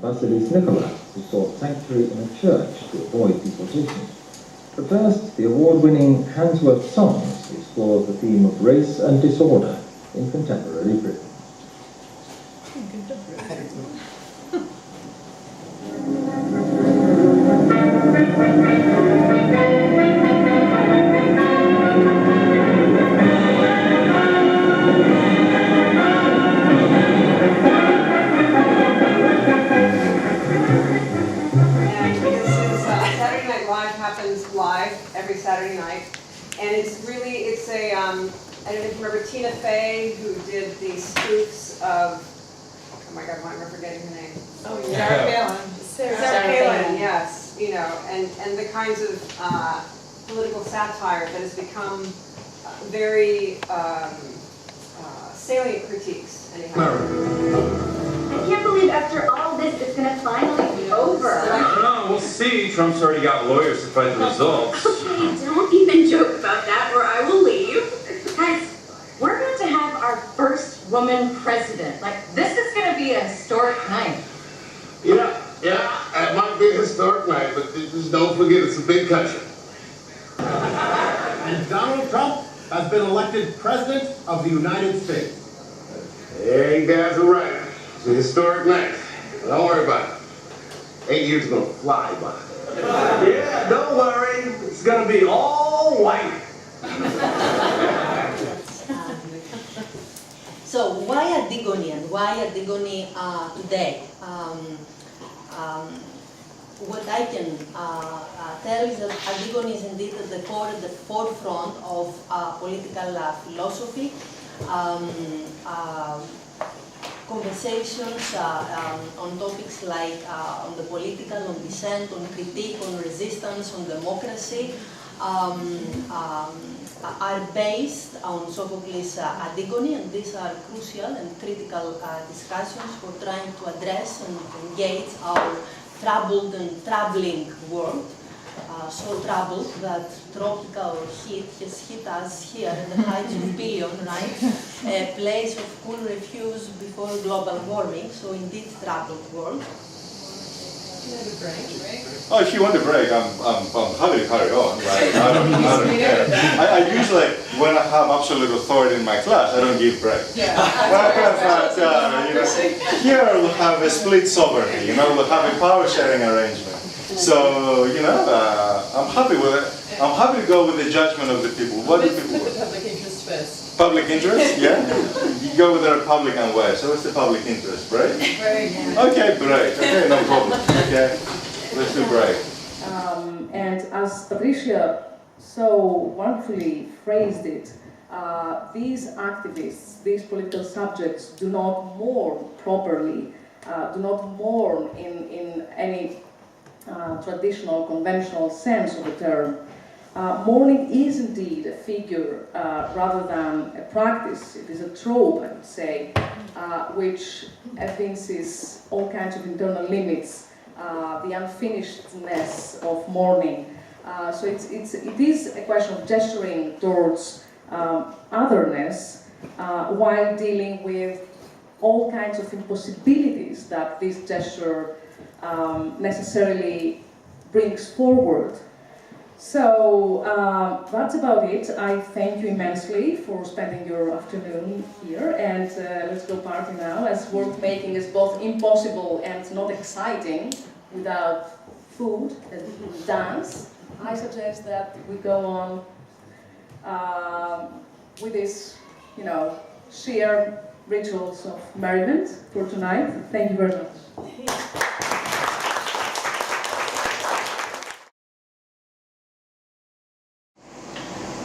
Vasilis Nicholas, who sought sanctuary in a church to avoid deportation. But first, the award-winning Handsworth Songs explores the theme of race and disorder in contemporary Britain. Every Saturday night, and it's a, I don't know if you remember Tina Fey, who did the spoofs of, oh my God, why am I forgetting her name? Oh, yeah. Sarah Palin, yes, you know, and the kinds of political satire that has become very salient critiques, anyhow. I can't believe after all this, it's going to finally be over. I don't know, we'll see. Trump's already got lawyers to fight the results. Okay, don't even joke about that or I will leave. Guys, we're about to have our first woman president. Like, this is going to be a historic night. Yeah, it might be a historic night, but just don't forget it's a big country. And Donald Trump has been elected President of the United States. Yeah, you guys are right. It's a historic night. Don't worry about it. 8 years is going to fly by. Yeah, don't worry. It's going to be all white. So why Antigone and why Antigone today? What I can tell is that Antigone is indeed at the forefront of political philosophy. Conversations on topics like on the political, on dissent, on critique, on resistance, on democracy are based on Sophocles' Antigone, and these are crucial and critical discussions for trying to address and engage our troubled and troubling world. So troubled that tropical heat has hit us here at the heights of Pelion, right? A place of cool refuge before global warming, so indeed troubled world. Oh, if you want a break, I'm happy to carry on. Right? I don't care. I usually, when I have absolute authority in my class, I don't give breaks. Yeah. But here we'll have a split sovereignty. We'll have a power sharing arrangement. So I'm happy with it. I'm happy to go with the judgment of the people. What do people want? Public interest first. Public interest? Yeah. You go with the Republican way. So what's the public interest? Break? Break. Okay, break. Okay, no problem. Okay, let's do break. And as Patricia so wonderfully phrased it, these activists, these political subjects do not mourn properly, do not mourn in any traditional, conventional sense of the term. Mourning is indeed a figure rather than a practice. It is a trope, I would say, which evinces all kinds of internal limits, the unfinishedness of mourning. So it is a question of gesturing towards otherness while dealing with all kinds of impossibilities that this gesture necessarily brings forward. So that's about it. I thank you immensely for spending your afternoon here, and let's go party now, as work making is both impossible and not exciting without food and dance. I suggest that we go on with this, sheer rituals of merriment for tonight. Thank you very much.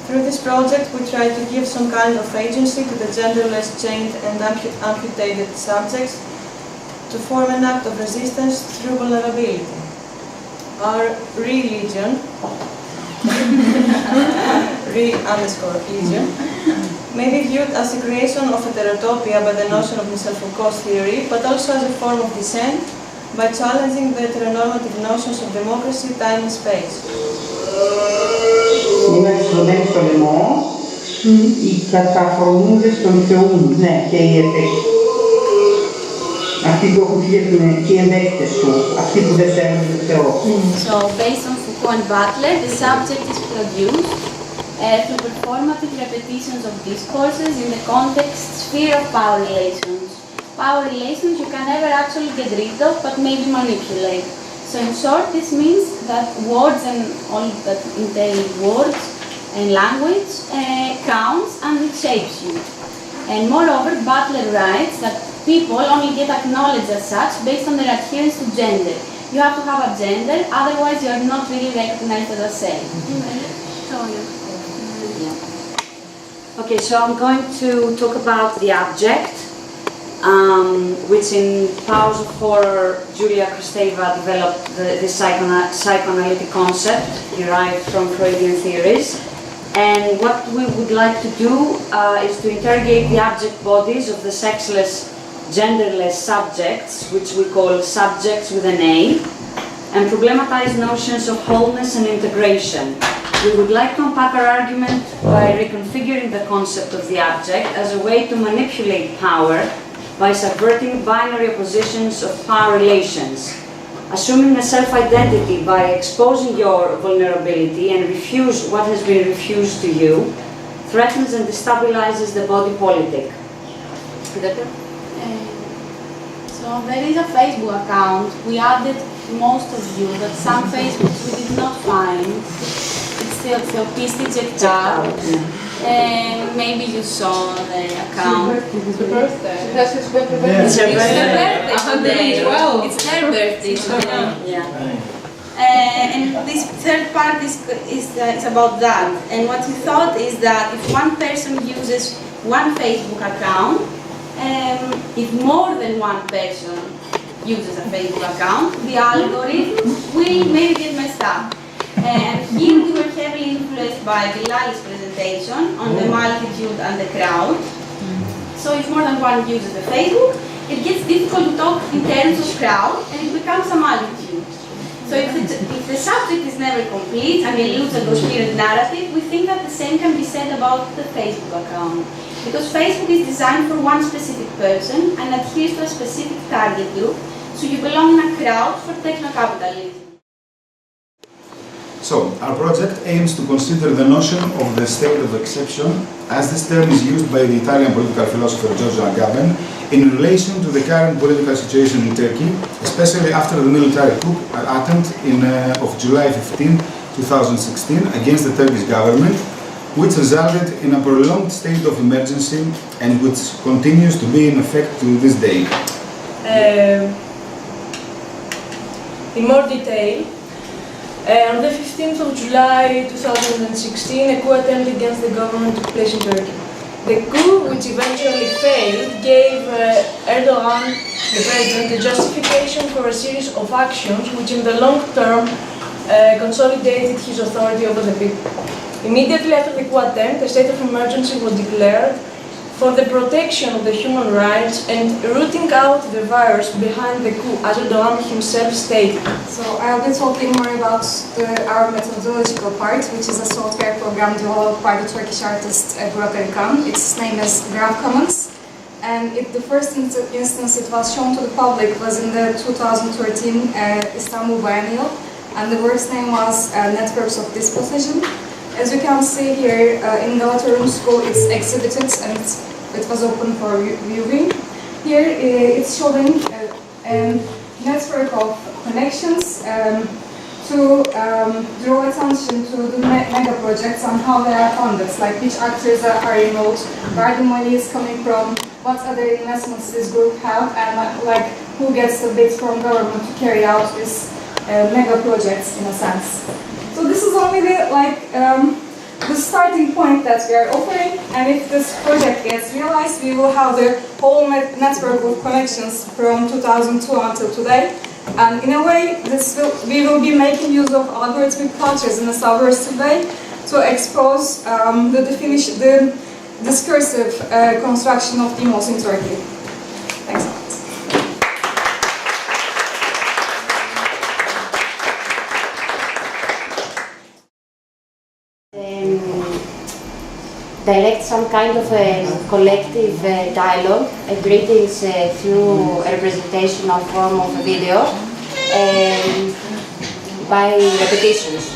Through this project, we try to give some kind of agency to the genderless, chained and amputated subjects to form an act of resistance through vulnerability. Our religion, re_legion, may be viewed as a creation of heterotopia by the notion of Michel Foucault's theory, but also as a form of dissent by challenging the heteronormative notions of democracy, time and space. Είναι στον έξω λαιμό, οι καταχρονούντες των θεούν, ναι, και οι εταίροι. αυτοί που έχουν φύγει και οι ενδέκτες του, αυτοί που δεν σέρνουν τον Θεό. So, based on Foucault and Butler, the subject is produced through performative repetitions of discourses in the context sphere of power relations. Power relations you can never actually get rid of, but maybe manipulate. So in short, this means that words and all that entail words and language counts and it shapes you. And moreover, Butler writes that people only get acknowledged as such based on their adherence to gender. You have to have a gender, otherwise you are not really recognized as a self. Okay, so I'm going to talk about the object, which in Powers of Horror, Julia Kristeva developed the psychoanalytic concept derived from Freudian theories. And what we would like to do is to interrogate the object bodies of the sexless, genderless subjects, which we call subjects with an A, and problematize notions of wholeness and integration. We would like to unpack our argument by reconfiguring the concept of the object as a way to manipulate power by subverting binary oppositions of power relations. Assuming a self-identity by exposing your vulnerability and refuse what has been refused to you threatens and destabilizes the body politic. So there is a Facebook account. We added most of you, but some Facebooks we did not find. It's still Theopistic checked out. Maybe you saw the account. It's her birthday. It's her birthday. It's her birthday today. It's their birthday today. Yeah. And this third part is about that. And what we thought is that if one person uses one Facebook account, if more than one person uses a Facebook account, the algorithm will maybe get messed up. And here we were heavily influenced by Bilal's presentation on the multitude and the crowd. So if more than one uses the Facebook, it gets difficult to talk in terms of crowd and it becomes a multitude. So if the subject is never complete and eludes a coherent narrative, we think that the same can be said about the Facebook account. Because Facebook is designed for one specific person and adheres to a specific target group, so you belong in a crowd for techno-capitalism. So, our project aims to consider the notion of the state of exception, as this term is used by the Italian political philosopher Giorgio Agamben, in relation to the current political situation in Turkey, especially after the military coup attempt of July 15, 2016, against the Turkish government, which resulted in a prolonged state of emergency and which continues to be in effect to this day. In more detail, on the 15th of July 2016, a coup attempt against the government took place in Turkey. The coup, which eventually failed, gave Erdogan, the president, the justification for a series of actions which in the long term consolidated his authority over the people. Immediately after the coup attempt, a state of emergency was declared for the protection of the human rights and rooting out the virus behind the coup, as Erdogan himself stated. So I'll be talking more about our methodological part, which is a software program developed by the Turkish artist Burak Arıkan. Its name is Graph Commons. And the first instance it was shown to the public was in the 2013 Istanbul Biennial, and the work's name was Networks of Dispossession. As you can see here, in Galata Room School, it's exhibited and it was open for viewing. Here, it's showing a network of connections to draw attention to the mega projects and how they are funded, like which actors are involved, where the money is coming from, what other investments this group have, and like who gets the bids from government to carry out these mega projects in a sense. So this is only the starting point that we are offering, and if this project gets realized, we will have the whole network of connections from 2002 until today. And in a way, we will be making use of algorithmic cultures in a subversive way to expose the discursive construction of demos in Turkey. Thanks a lot. direct some kind of a collective dialogue, greetings through a representation of form of a video by repetitions.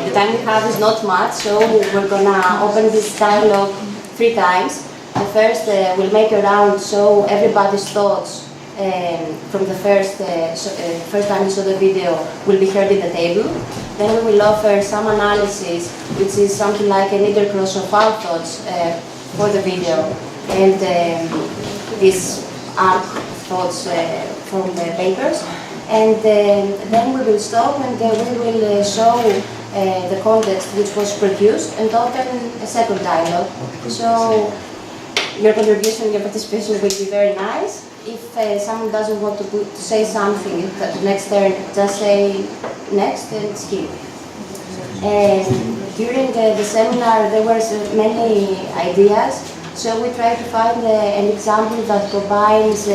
The time we have is not much, so we're gonna open this dialogue 3 times. The first will make a round so everybody's thoughts from the first time you saw the video will be heard in the table. Then we will offer some analysis, which is something like an intercross of our thoughts for the video, and these are thoughts from the papers. And then we will stop and we will show the context which was produced and open a second dialogue. So your contribution, your participation will be very nice. If someone doesn't want to say something at the next turn, just say next and skip. And during the seminar there were many ideas, so we tried to find an example that combines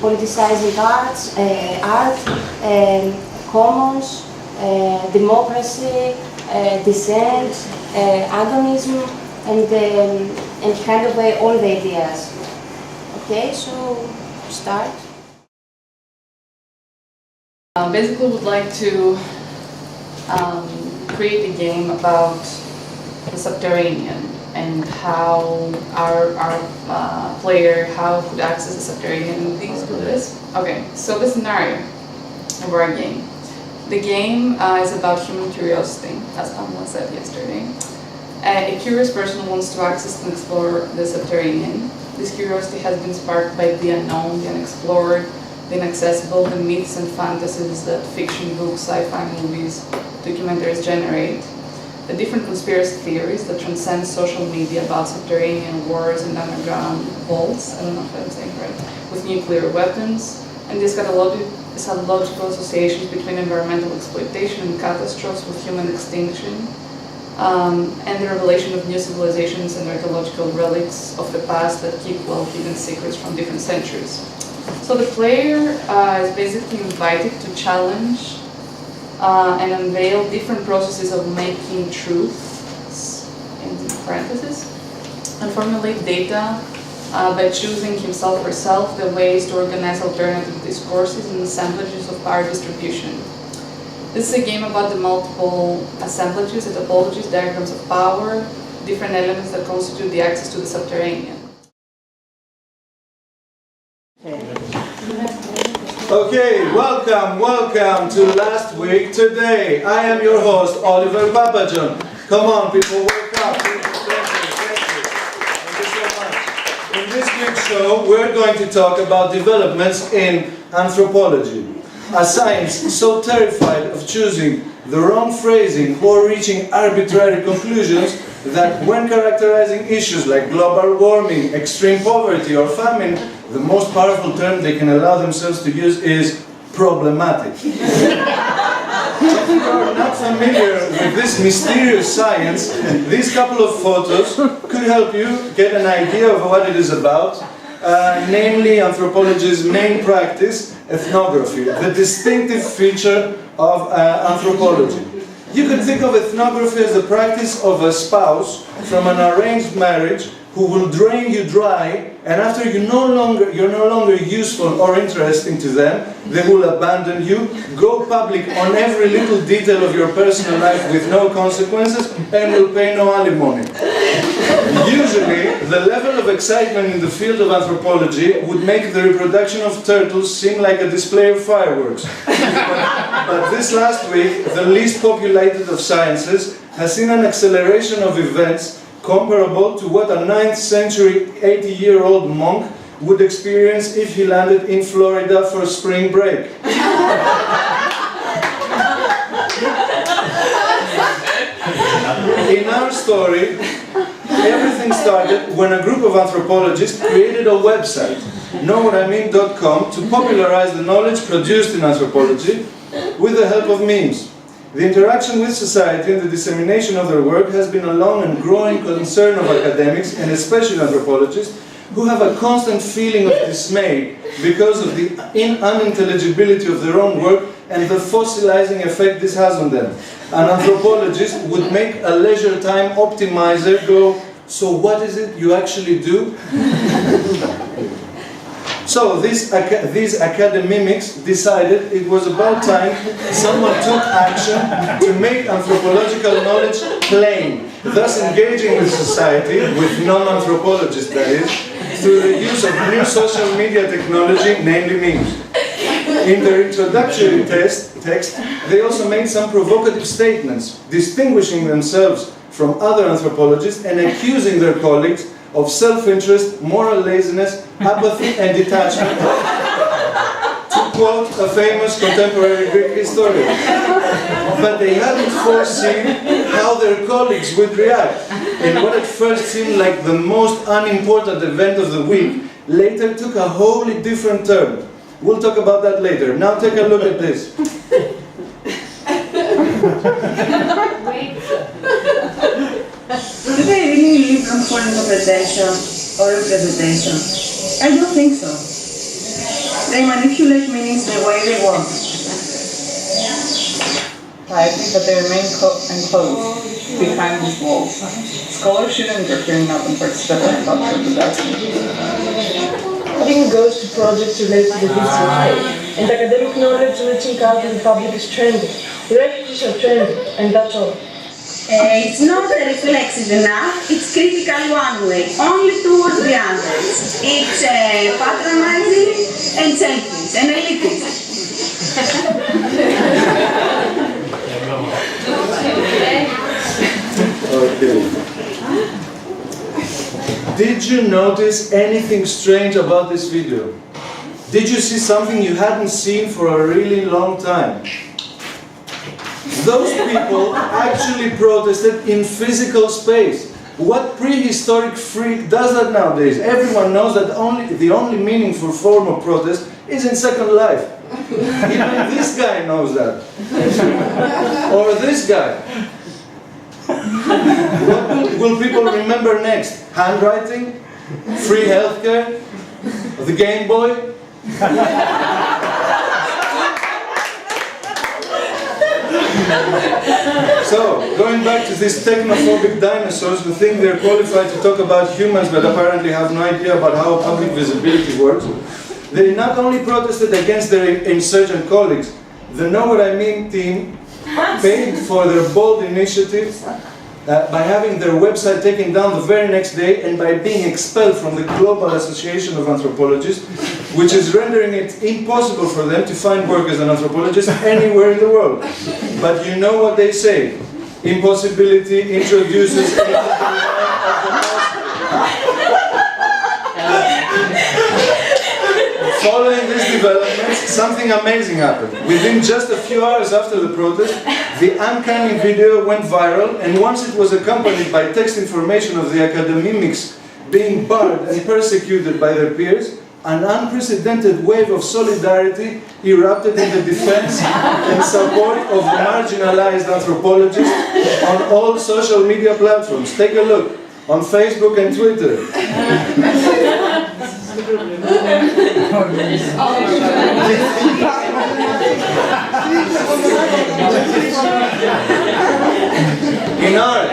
politicizing art, commons, democracy, dissent, agonism, and kind of all the ideas. Okay, so start. Basically, would like to create a game about the subterranean and how our player could access the subterranean. Please do this. Okay, so the scenario of our game. The game is about human curiosity, as Pamela said yesterday. A curious person wants to access and explore the subterranean. This curiosity has been sparked by the unknown, the unexplored, the inaccessible, the myths and fantasies that fiction books, sci-fi movies, documentaries generate, the different conspiracy theories that transcend social media about subterranean wars and underground vaults, I don't know if I'm saying right, with nuclear weapons, and these eschatological associations between environmental exploitation and catastrophes with human extinction, and the revelation of new civilizations and archaeological relics of the past that keep well-hidden secrets from different centuries. So the player is basically invited to challenge and unveil different processes of making truths, in parentheses, and formulate data by choosing himself or herself the ways to organize alternative discourses and assemblages of power distribution. This is a game about the multiple assemblages and topologies, diagrams of power, different elements that constitute the access to the subterranean. Okay, welcome to last week. Today, I am your host, Oliver Papajon. Come on, people, wake up. Thank you so much. In this week's show, we're going to talk about developments in anthropology. A science so terrified of choosing the wrong phrasing or reaching arbitrary conclusions that when characterizing issues like global warming, extreme poverty or famine, the most powerful term they can allow themselves to use is problematic. If you are not familiar with this mysterious science, these couple of photos could help you get an idea of what it is about, namely anthropology's main practice, ethnography, the distinctive feature of anthropology. You could think of ethnography as the practice of a spouse from an arranged marriage who will drain you dry, and after you're no longer useful or interesting to them, they will abandon you, go public on every little detail of your personal life with no consequences, and will pay no alimony. Usually, the level of excitement in the field of anthropology would make the reproduction of turtles seem like a display of fireworks. But this last week, the least populated of sciences has seen an acceleration of events comparable to what a 9th century 80-year-old monk would experience if he landed in Florida for spring break. In our story, everything started when a group of anthropologists created a website, knowwhatimean.com, to popularize the knowledge produced in anthropology with the help of memes. The interaction with society and the dissemination of their work has been a long and growing concern of academics, and especially anthropologists, who have a constant feeling of dismay because of the unintelligibility of their own work and the fossilizing effect this has on them. An anthropologist would make a leisure time optimizer go So what is it you actually do? So these academics decided it was about time someone took action to make anthropological knowledge plain, thus engaging with society, with non-anthropologists that is, through the use of new social media technology, namely memes. In their introductory text, they also made some provocative statements, distinguishing themselves from other anthropologists and accusing their colleagues of self-interest, moral laziness, apathy and detachment. To quote a famous contemporary Greek historian. But they hadn't foreseen how their colleagues would react. And what at first seemed like the most unimportant event of the week, later took a wholly different turn. We'll talk about that later. Now take a look at this. Do they really live from full interpretation or representation? I don't think so. They manipulate meanings the way they want. I think that they remain enclosed behind these walls. Scholars shouldn't interfere in open participatory culture production. Funding goes to projects related to the history of faith, and academic knowledge reaching out to the public is trendy. Refugees are trendy, and that's all. It's not reflexive enough, it's critical one way, only towards the others. It's patronizing and selfish and elitist. Okay. Did you notice anything strange about this video? Did you see something you hadn't seen for a really long time? Those people actually protested in physical space. What prehistoric freak does that nowadays? Everyone knows that the only meaningful form of protest is in Second Life. Even this guy knows that. Or this guy. What will people remember next? Handwriting? Free healthcare? The Game Boy? So, going back to these technophobic dinosaurs who think they're qualified to talk about humans but apparently have no idea about how public visibility works, they not only protested against their insurgent colleagues, the Know What I Mean team paid for their bold initiatives by having their website taken down the very next day and by being expelled from the Global Association of Anthropologists, which is rendering it impossible for them to find work as an anthropologist anywhere in the world. But you know what they say, impossibility introduces Following these developments, something amazing happened. Within just a few hours after the protest, the uncanny video went viral, and once it was accompanied by text information of the academics being barred and persecuted by their peers, an unprecedented wave of solidarity erupted in the defense and support of the marginalized anthropologists on all social media platforms. Take a look on Facebook and Twitter. In art.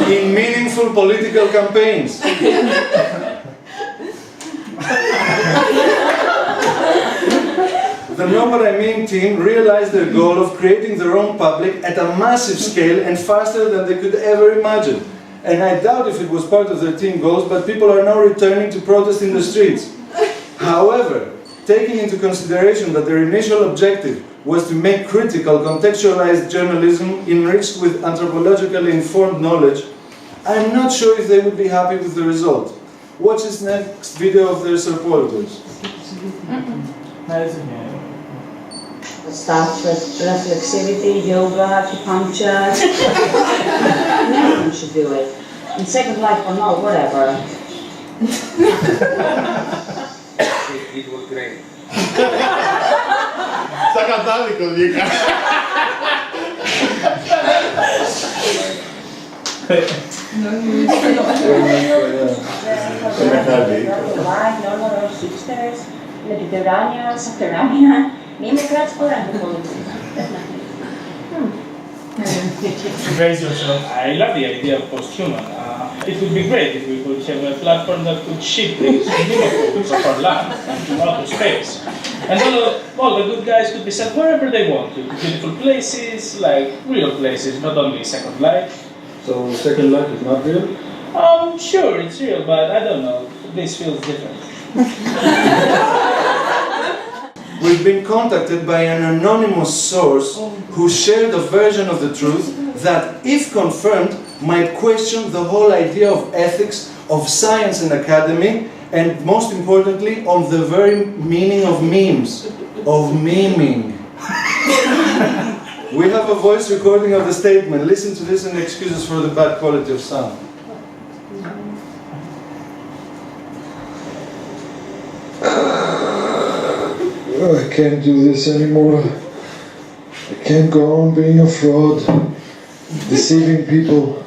In meaningful political campaigns. The Know What I Mean team realized their goal of creating their own public at a massive scale and faster than they could ever imagine. And I doubt if it was part of their team goals, but people are now returning to protest in the streets. However, taking into consideration that their initial objective was to make critical, contextualized journalism enriched with anthropologically informed knowledge, I'm not sure if they would be happy with the result. Watch this next video of their supporters. Stuff, reflexivity, yoga, acupuncture. Anyone should do it. In Second Life or not, whatever. It was great. Está catálico, Vika. Provide normal or sisters, Mediterranean, subterranean, name a class for anthropology. Brace yourself. I love the idea of post-human. It would be great if we could have a platform that could ship these pneumophones of our land into outer space. And all the good guys could be sent wherever they want to beautiful places, like real places, not only Second Life. So Second Life is not real? Sure, it's real, but I don't know. This feels different. We've been contacted by an anonymous source who shared a version of the truth that, if confirmed, might question the whole idea of ethics, of science and academy, and most importantly, on the very meaning of memes, of memeing. We have a voice recording of the statement. Listen to this and excuses for the bad quality of sound. I can't do this anymore. I can't go on being a fraud, deceiving people.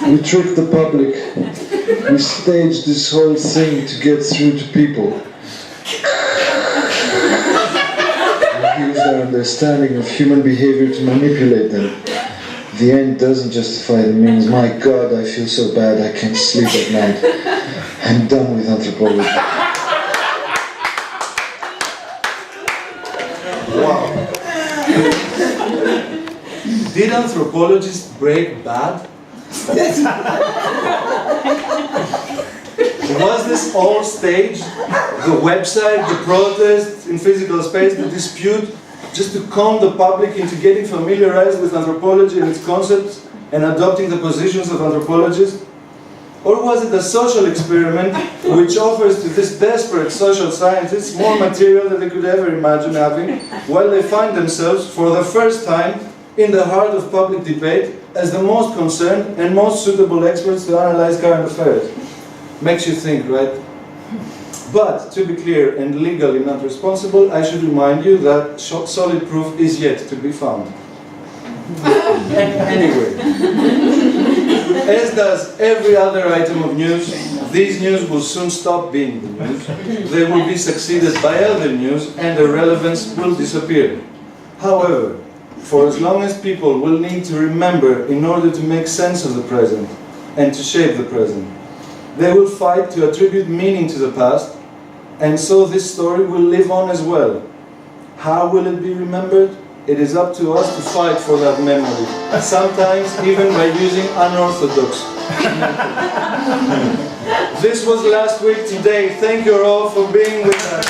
We tricked the public. We staged this whole thing to get through to people. We used our understanding of human behavior to manipulate them. The end doesn't justify the means. My God, I feel so bad I can't sleep at night. I'm done with anthropology. Wow. Did anthropologists break bad? Was this all staged? The website, the protest in physical space, the dispute, just to con the public into getting familiarized with anthropology and its concepts and adopting the positions of anthropologists? Or was it a social experiment which offers to these desperate social scientists more material than they could ever imagine having, while they find themselves, for the first time, in the heart of public debate as the most concerned and most suitable experts to analyze current affairs? Makes you think, right? But, to be clear and legally not responsible, I should remind you that solid proof is yet to be found. Anyway, as does every other item of news, these news will soon stop being the news. They will be succeeded by other news and their relevance will disappear. However, for as long as people will need to remember in order to make sense of the present and to shape the present, they will fight to attribute meaning to the past, and so this story will live on as well. How will it be remembered? It is up to us to fight for that memory, sometimes even by using unorthodox. This was last week today. Thank you all for being with us.